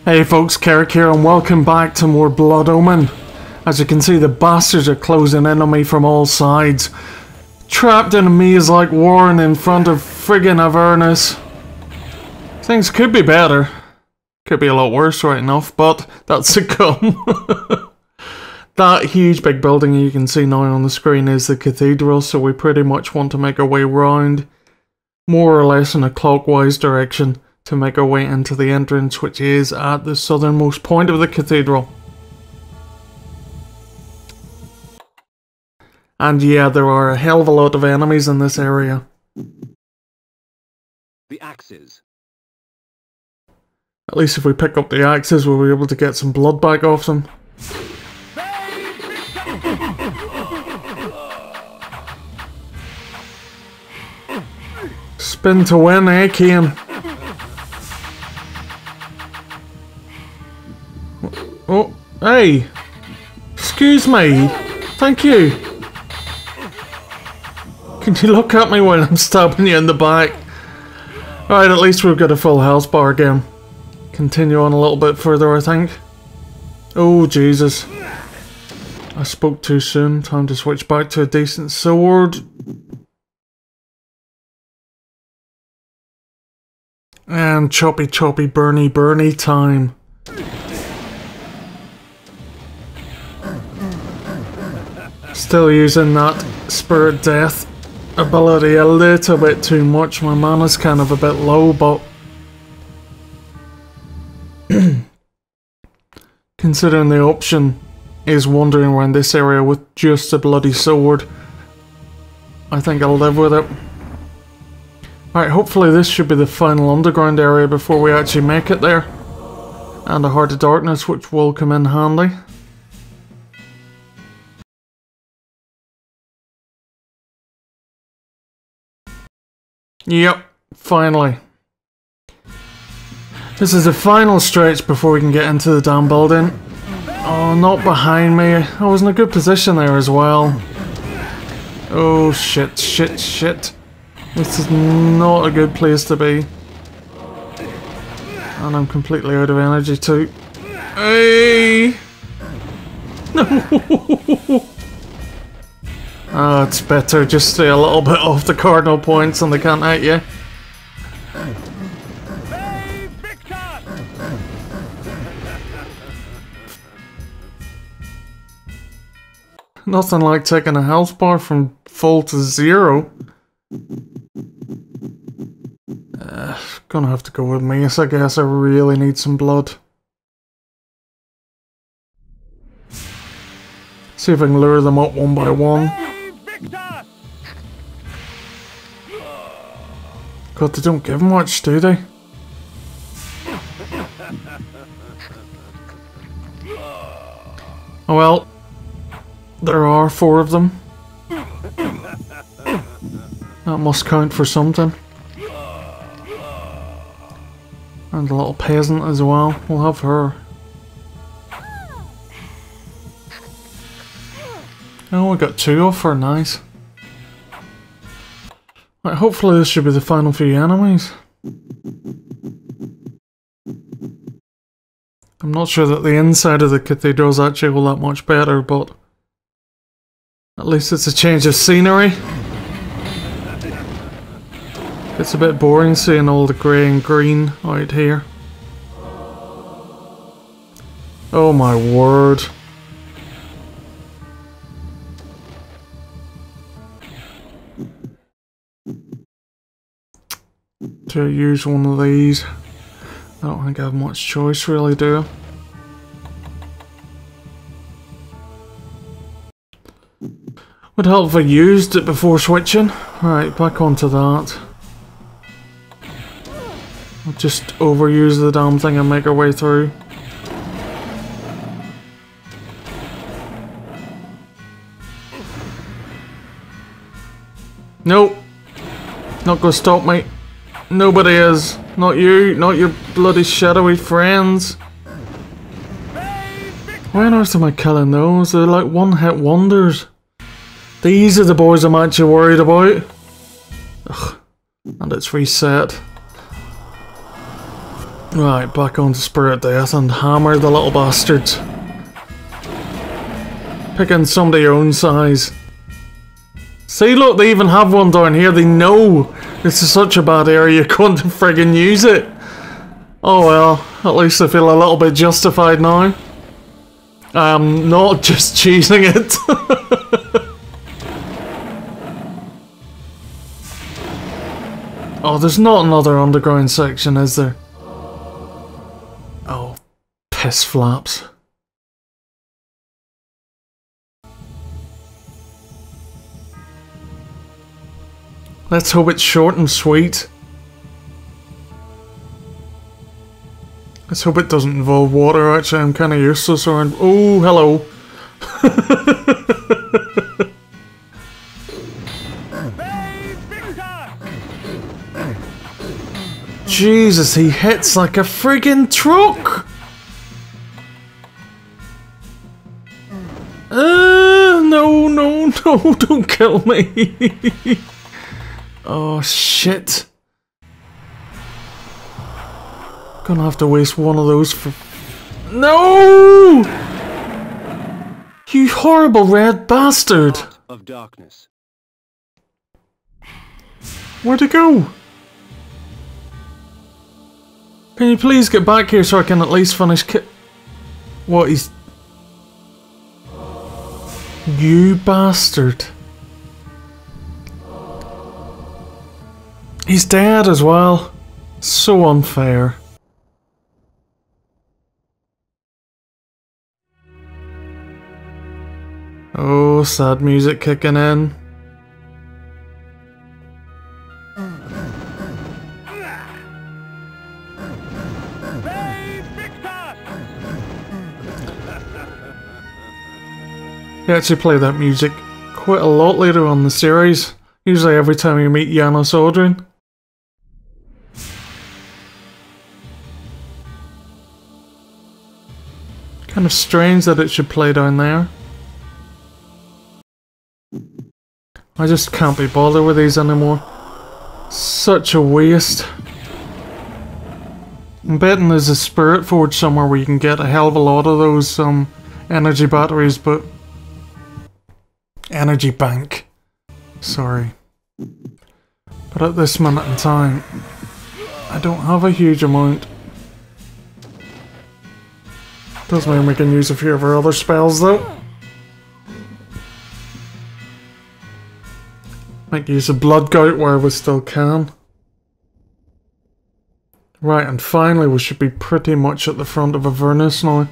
Hey folks, Keric here and welcome back to more Blood Omen. As you can see, the bastards are closing in on me from all sides. Trapped in a maze-like warren in front of friggin' Avernus. Things could be better. Could be a lot worse right enough, but that's to come. That huge big building you can see now on the screen is the cathedral, so we pretty much want to make our way round, more or less in a clockwise direction, to make our way into the entrance, which is at the southernmost point of the cathedral. And yeah, there are a hell of a lot of enemies in this area. The axes. At least if we pick up the axes, we'll be able to get some blood back off them. Spin to win, eh, Kain? Oh, hey! Excuse me! Thank you! Can you look at me when I'm stabbing you in the back? Right, at least we've got a full health bar again. Continue on a little bit further, I think. Oh, Jesus. I spoke too soon. Time to switch back to a decent sword. And choppy burny time. Still using that spirit death ability a little bit too much. My mana's kind of a bit low, but considering the option is wandering around this area with just a bloody sword, I think I'll live with it. Alright, hopefully this should be the final underground area before we actually make it there. And a Heart of Darkness, which will come in handy. Yep, finally. This is the final stretch before we can get into the damn building. Oh, not behind me. I was in a good position there as well. Oh, shit. This is not a good place to be. And I'm completely out of energy too. Hey! No! It's better just stay a little bit off the cardinal points and they can't hit you. Nothing like taking a health bar from full to zero. Gonna have to go with mace, I guess. I really need some blood. See if I can lure them up one by one. God, they don't give much, do they? Oh well, there are 4 of them. That must count for something. And a little peasant as well. We'll have her. Oh, we got 2 off her, nice. Right, hopefully this should be the final few enemies. I'm not sure that the inside of the cathedral is actually all that much better, but at least it's a change of scenery. It's a bit boring seeing all the grey and green out here. Oh my word. To use one of these. I don't think I have much choice really, do I? Would help if I used it before switching. Right, back onto that. I'll just overuse the damn thing and make our way through. Nope. Not gonna stop me. Nobody is. Not you. Not your bloody shadowy friends. Why on earth am I killing those? They're like one-hit wonders. These are the boys I'm actually worried about. Ugh. And it's reset. Right, back onto Spirit Death and hammer the little bastards. Picking somebody your own size. See, look, they even have one down here. They know this is such a bad area, you're going to friggin' use it. Oh well, at least I feel a little bit justified now. I am not just choosing it. Oh, there's not another underground section, is there? Oh, piss flaps. Let's hope it's short and sweet. Let's hope it doesn't involve water. Actually, I'm kind of useless around. Oh, hello. Jesus, he hits like a friggin' truck. No, no, no, don't kill me. Oh, shit. Gonna have to waste one of those for... No! You horrible red bastard! Of darkness. Where'd it go? Can you please get back here so I can at least finish what he's... You bastard. He's dead as well. So unfair. Oh, sad music kicking in. You actually play that music quite a lot later on in the series. Usually every time you meet Janos Audrin. Kind of strange that it should play down there. I just can't be bothered with these anymore. Such a waste. I'm betting there's a Spirit Forge somewhere where you can get a hell of a lot of those energy batteries, but... Energy bank. Sorry. But at this minute in time, I don't have a huge amount. Does mean we can use a few of our other spells though. Might use a blood gout where we still can. Right, and finally we should be pretty much at the front of Avernus now.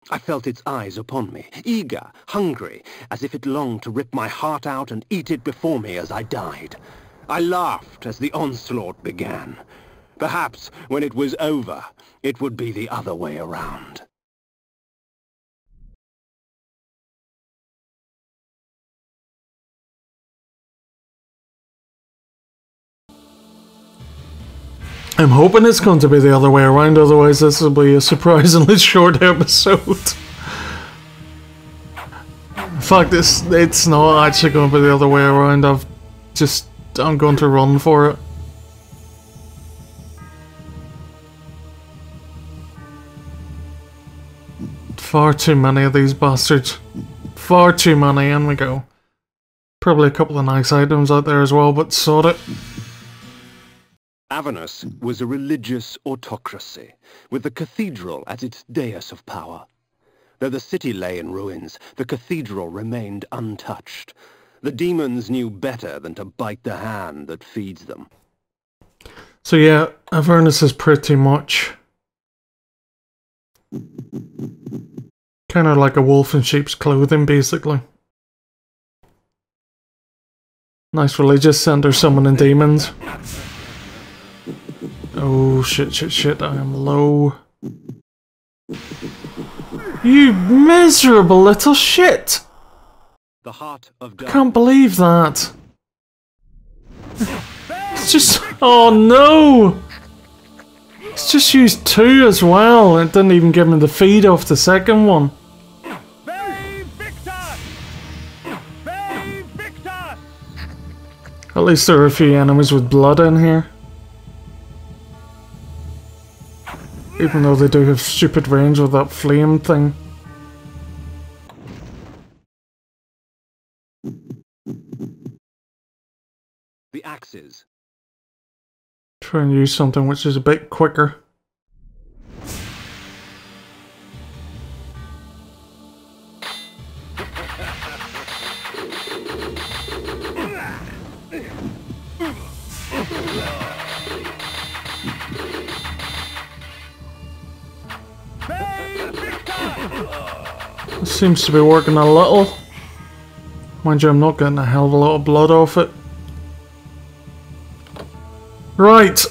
I felt its eyes upon me, eager, hungry, as if it longed to rip my heart out and eat it before me as I died. I laughed as the onslaught began. Perhaps, when it was over, it would be the other way around. I'm hoping it's going to be the other way around, otherwise this will be a surprisingly short episode. In fact, it's not actually going to be the other way around. I'm going to run for it. Far too many of these bastards. Far too many, in we go. Probably a couple of nice items out there as well, but sod it. Avernus was a religious autocracy, with the cathedral as its dais of power. Though the city lay in ruins, the cathedral remained untouched. The demons knew better than to bite the hand that feeds them. So yeah, Avernus is pretty much kind of like a wolf in sheep's clothing, basically. Nice religious center summoning demons. Oh shit, shit, shit, I am low. You miserable little shit! The heart of I can't believe that. It's just... Oh no! It's just used 2 as well. It didn't even give me the feed off the second one. At least there are a few enemies with blood in here. Even though they do have stupid range with that flame thing. The axes. Try and use something which is a bit quicker. This seems to be working a little. Mind you, I'm not getting a hell of a lot of blood off it. Right,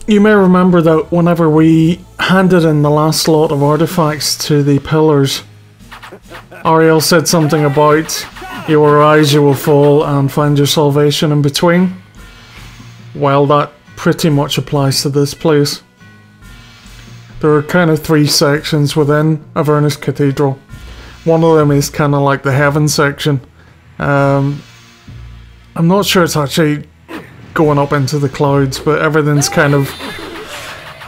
you may remember that whenever we handed in the last lot of artifacts to the pillars, Ariel said something about you will rise, you will fall, and find your salvation in between. Well, that pretty much applies to this place. There are kind of 3 sections within Avernus Cathedral. One of them is kind of like the heaven section. I'm not sure it's actually going up into the clouds, but everything's kind of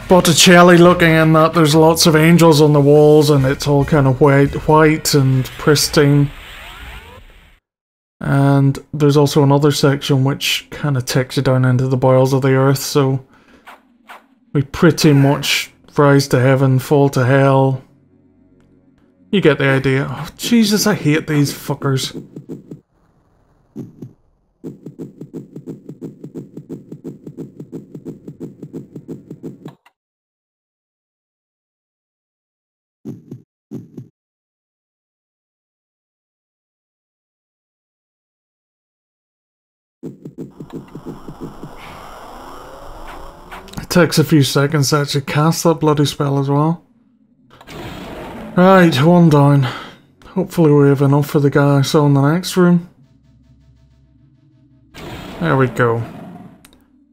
Botticelli looking in that there's lots of angels on the walls and it's all kind of white and pristine. And there's also another section which kind of takes you down into the bowels of the earth, so we pretty much rise to heaven, fall to hell. You get the idea. Oh, Jesus, I hate these fuckers. It takes a few seconds to actually cast that bloody spell as well. Right, 1 down. Hopefully we have enough for the guy I saw in the next room. There we go.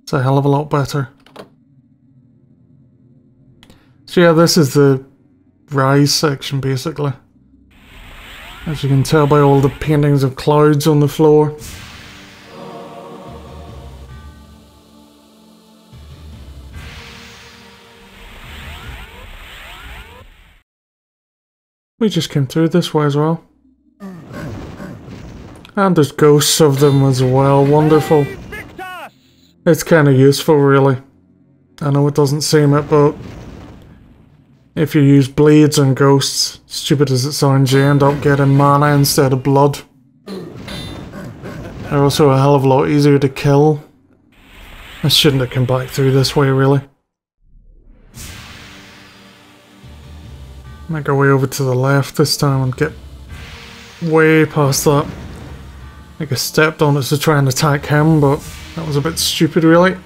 It's a hell of a lot better. So yeah, this is the rise section basically. As you can tell by all the paintings of clouds on the floor. We just came through this way as well. And there's ghosts of them as well, wonderful. It's kind of useful really. I know it doesn't seem it, but if you use blades on ghosts, stupid as it sounds, you end up getting mana instead of blood. They're also a hell of a lot easier to kill. I shouldn't have come back through this way really. Might go way over to the left this time and get way past that. I think I stepped on it to try and attack him, but that was a bit stupid really.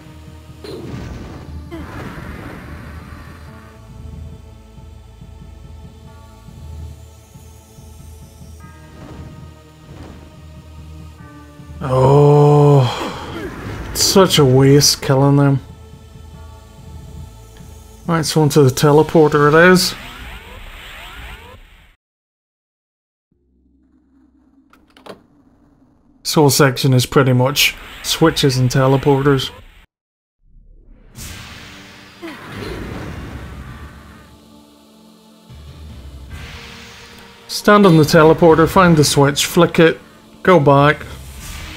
Oh, it's such a waste killing them. Right, so onto the teleporter it is. This whole section is pretty much switches and teleporters. Stand on the teleporter, find the switch, flick it, go back.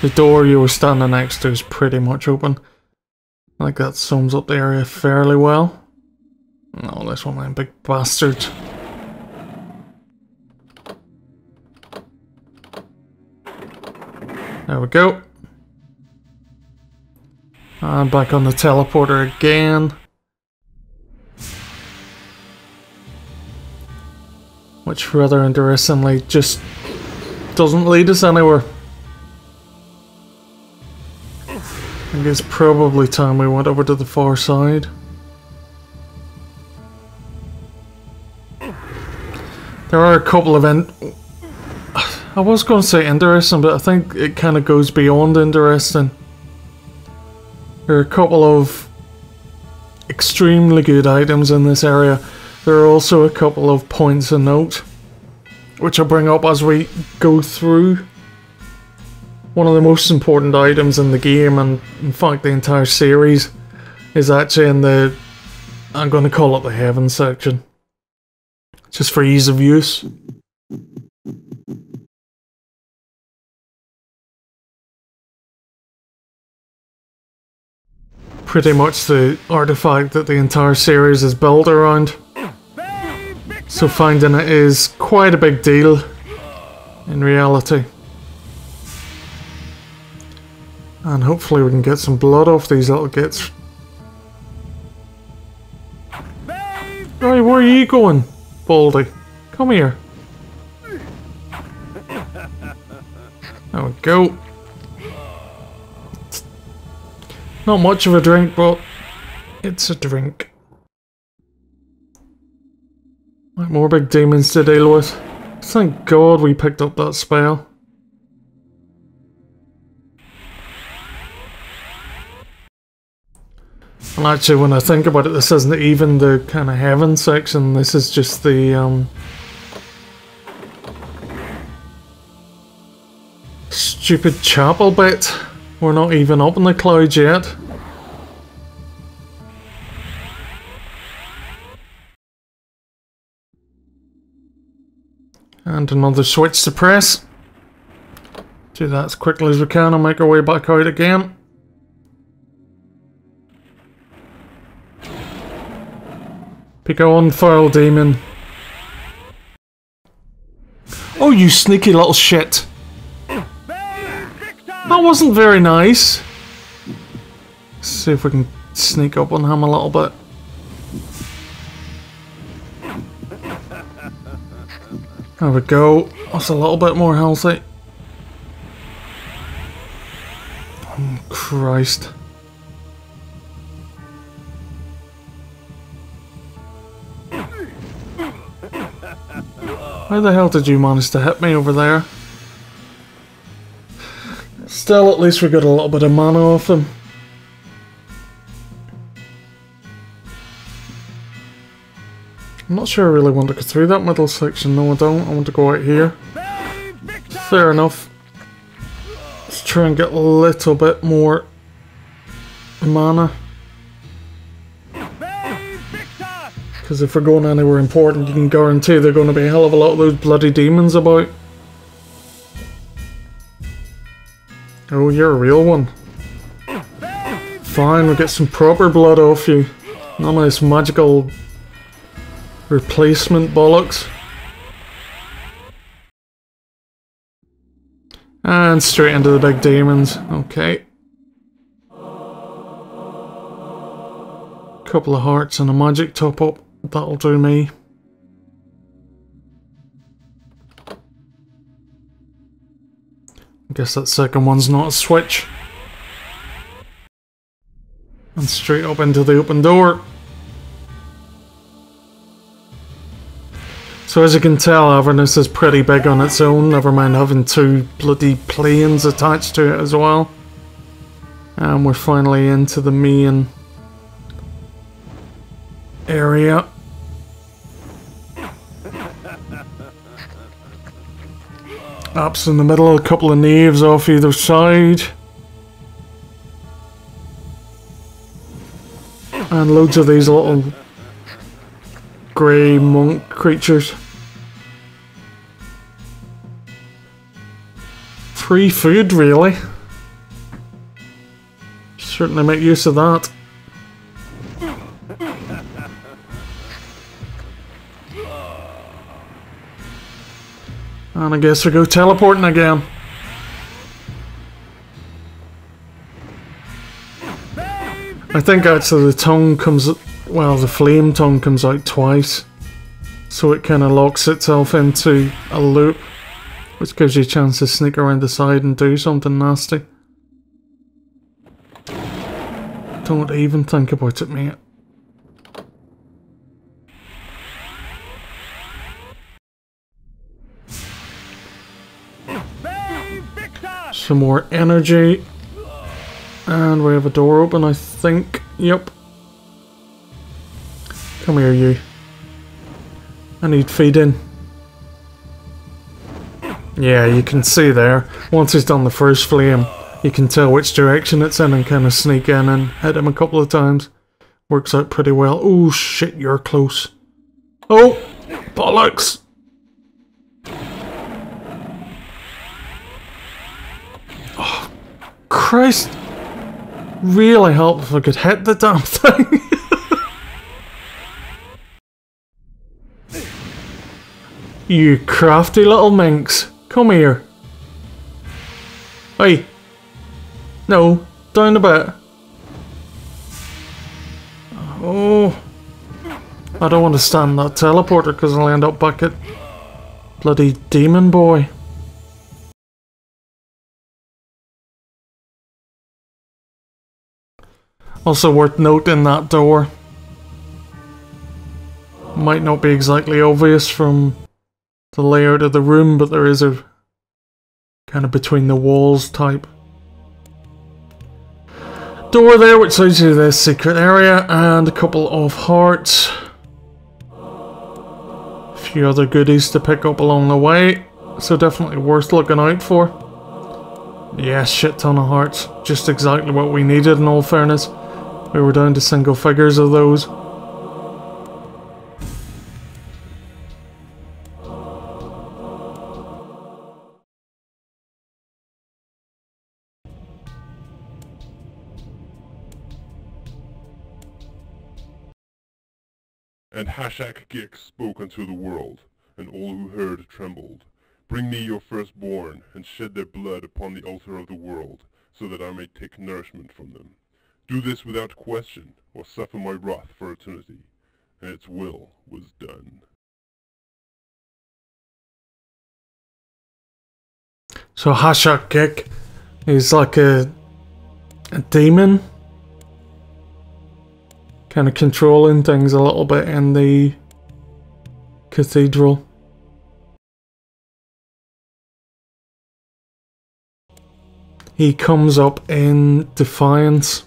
The door you were standing next to is pretty much open. I think that sums up the area fairly well. Oh, this one, big bastard. There we go. And back on the teleporter again. Which rather interestingly just doesn't lead us anywhere. I think it's probably time we went over to the far side. There are a couple of I was going to say interesting, but I think it kind of goes beyond interesting. There are a couple of extremely good items in this area. There are also a couple of points of note, which I'll bring up as we go through. One of the most important items in the game, and in fact the entire series, is actually in the I'm going to call it the heaven section, just for ease of use. Pretty much the artifact that the entire series is built around. So finding it is quite a big deal in reality. And hopefully we can get some blood off these little gits. Right, where are you going, Baldy? Come here. There we go. Not much of a drink, but it's a drink. Right, more big demons to deal with. Thank God we picked up that spell. And actually, when I think about it, this isn't even the kind of heaven section. This is just the stupid chapel bit. We're not even up in the clouds yet. And another switch to press. Do that as quickly as we can and make our way back out again. Pick on, foul demon. Oh, you sneaky little shit. That wasn't very nice. Let's see if we can sneak up on him a little bit. There we go. That's a little bit more healthy. Oh, Christ. How the hell did you manage to hit me over there? Still, at least we got a little bit of mana off him. I'm not sure I really want to go through that middle section. No, I don't. I want to go out here. Fair enough. Let's try and get a little bit more mana. Because if we're going anywhere important, you can guarantee there are going to be a hell of a lot of those bloody demons about. Oh, you're a real one. Fine, we'll get some proper blood off you. None of this magical replacement bollocks. And straight into the big demons. Okay. Couple of hearts and a magic top up. That'll do me. I guess that second one's not a switch. And straight up into the open door. So as you can tell, Avernus is pretty big on its own, never mind having two bloody planes attached to it as well. And we're finally into the main area. Apps in the middle, a couple of knaves off either side. And loads of these little grey monk creatures. Free food, really. Certainly make use of that. And I guess we go teleporting again. I think actually the tongue comes, well, the flame tongue comes out twice. So it kind of locks itself into a loop, which gives you a chance to sneak around the side and do something nasty. Don't even think about it, mate. Some more energy. And we have a door open, I think. Yep. Come here, you. I need feeding. Yeah, you can see there. Once he's done the first flame, you can tell which direction it's in and kind of sneak in and hit him a couple of times. Works out pretty well. Oh shit, you're close. Oh, bollocks! Oh, Christ! Really help if I could hit the damn thing. You crafty little minx. Come here. Hey. No, down a bit. Oh. I don't want to stand that teleporter because I'll end up back at bloody Demon Boy. Also worth noting that door. Might not be exactly obvious from the layout of the room, but there is a kind of between the walls type door there, which leads you to this secret area, and a couple of hearts. A few other goodies to pick up along the way, so definitely worth looking out for. Yeah, shit ton of hearts. Just exactly what we needed in all fairness. We were down to single figures of those. And Hashak Gik spoke unto the world, and all who heard trembled. Bring me your firstborn, and shed their blood upon the altar of the world, so that I may take nourishment from them. Do this without question, or suffer my wrath for eternity. And its will was done. So Hashak Gik is like a demon, kind of controlling things a little bit in the cathedral. He comes up in Defiance,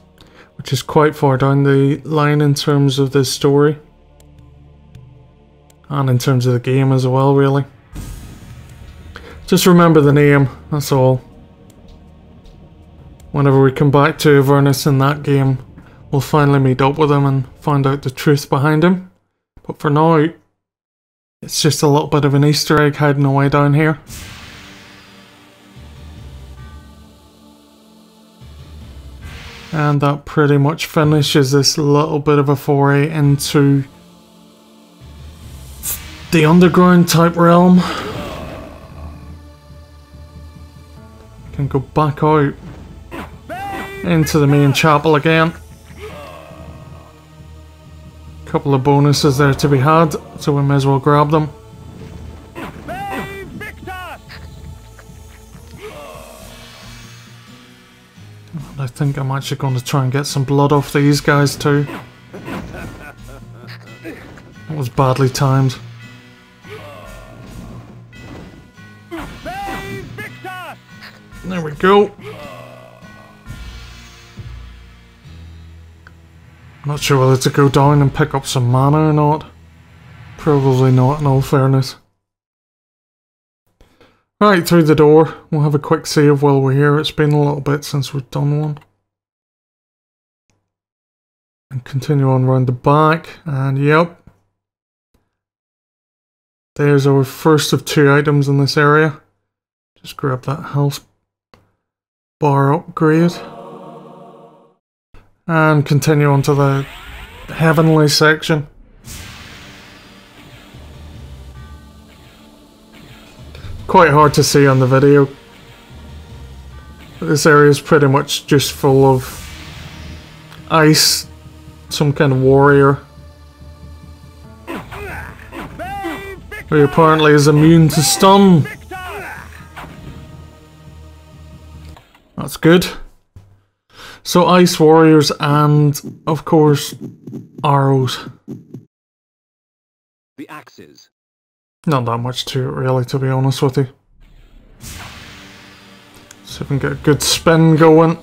which is quite far down the line in terms of the story. And in terms of the game as well, really. Just remember the name, that's all. Whenever we come back to Avernus in that game, we'll finally meet up with him and find out the truth behind him. But for now, it's just a little bit of an Easter egg hiding away down here. And that pretty much finishes this little bit of a foray into the underground type realm. Can go back out into the main chapel again. Couple of bonuses there to be had, so we may as well grab them. I think I'm actually going to try and get some blood off these guys too. That was badly timed. There we go. Not sure whether to go down and pick up some mana or not. Probably not, in all fairness. Right, through the door. We'll have a quick save while we're here. It's been a little bit since we've done one. And continue on round the back. And yep. There's our first of 2 items in this area. Just grab that health bar upgrade. And continue on to the heavenly section. Quite hard to see on the video. This area is pretty much just full of ice. Some kind of warrior who apparently is immune to stun. That's good. So ice warriors and, of course, arrows. The axes. Not that much to it really, to be honest with you. So we can get a good spin going.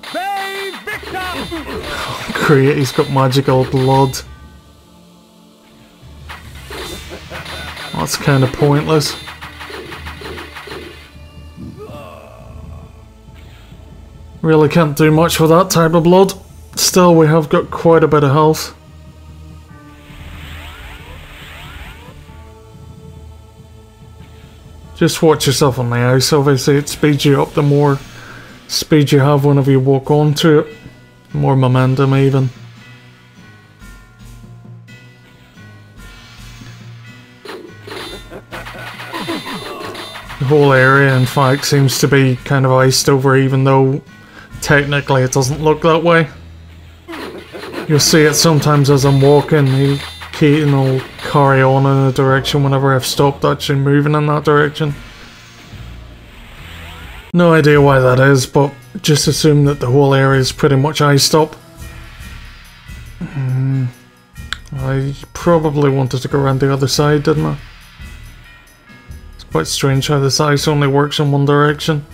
Great, he's got magical blood. That's kind of pointless. Really can't do much with that type of blood. Still, we have got quite a bit of health. Just watch yourself on the ice, obviously it speeds you up the more speed you have whenever you walk onto it. More momentum even. The whole area in fact seems to be kind of iced over, even though technically it doesn't look that way. You'll see it sometimes as I'm walking, Kain will carry on in a direction whenever I've stopped actually moving in that direction. No idea why that is, but just assume that the whole area is pretty much iced up. I probably wanted to go around the other side, didn't I? It's quite strange how this ice only works in one direction.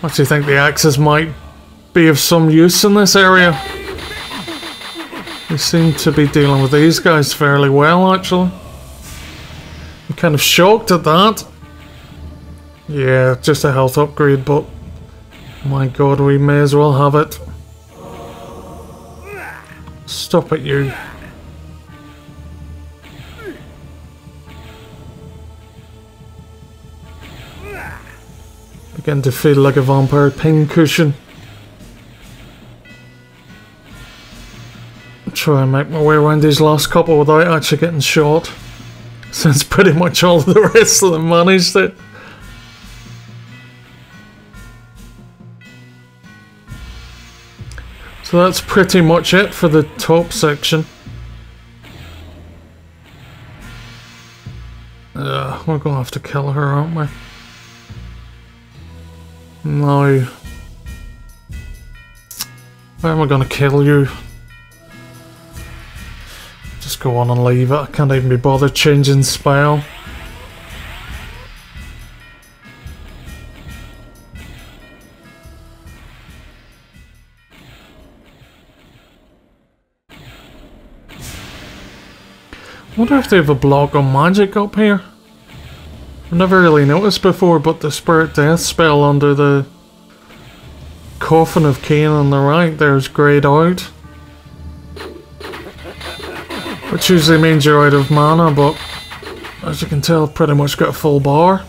I actually think the axes might be of some use in this area. We seem to be dealing with these guys fairly well, actually. I'm kind of shocked at that. Yeah, just a health upgrade, but my god, we may as well have it. Stop it, you. Begin to feel like a vampire pincushion. Try and make my way around these last couple without actually getting shot, since pretty much all of the rest of them managed it. So that's pretty much it for the top section. We're gonna have to kill her, aren't we? No. Why am I gonna kill you? Just go on and leave it. I can't even be bothered changing spell. I wonder if they have a block on magic up here. I've never really noticed before, but the Spirit Death spell under the Coffin of Kain on the right there's grayed out. Which usually means you're out of mana, but as you can tell, I've pretty much got a full bar.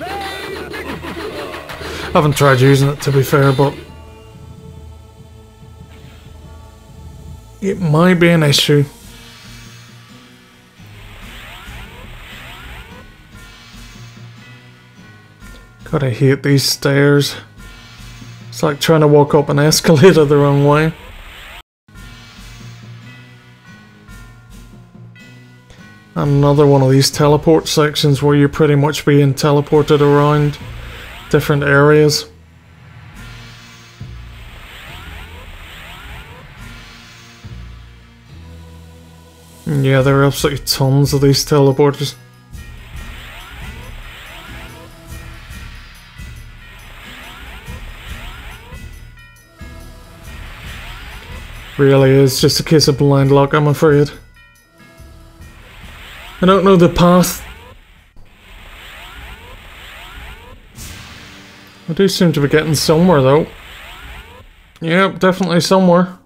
I haven't tried using it, to be fair, but it might be an issue. God, I hate these stairs. It's like trying to walk up an escalator the wrong way. And another one of these teleport sections where you're pretty much being teleported around different areas. Yeah, there are absolutely tons of these teleporters. Really is just a case of blind luck, I'm afraid. I don't know the path. I do seem to be getting somewhere though. Yep, definitely somewhere.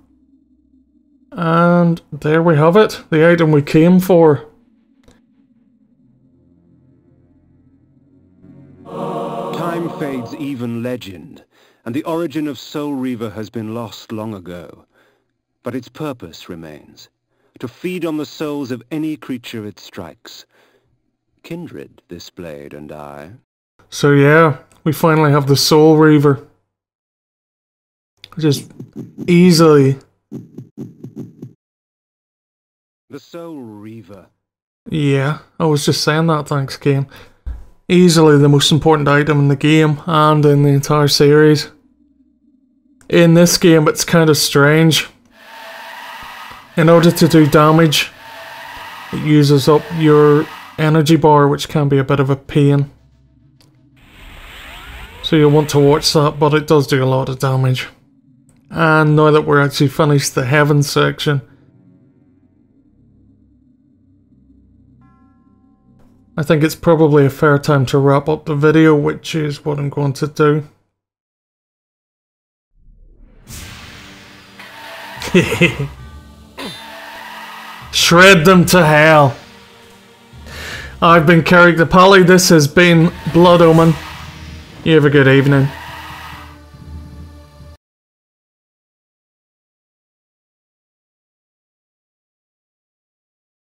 And there we have it, the item we came for. Time fades even legend, and the origin of Soul Reaver has been lost long ago. But its purpose remains, to feed on the souls of any creature it strikes. Kindred, this blade and I. So yeah, we finally have the Soul Reaver. Just easily. The Soul Reaver. Yeah, I was just saying that, thanks Kain. Easily the most important item in the game and in the entire series. In this game it's kind of strange. In order to do damage, it uses up your energy bar, which can be a bit of a pain. So you'll want to watch that, but it does do a lot of damage. And now that we're actually finished the Heaven section, I think it's probably a fair time to wrap up the video, which is what I'm going to do. shred them to hell. I've been Keric the Pally. This has been Blood Omen. You have a good evening.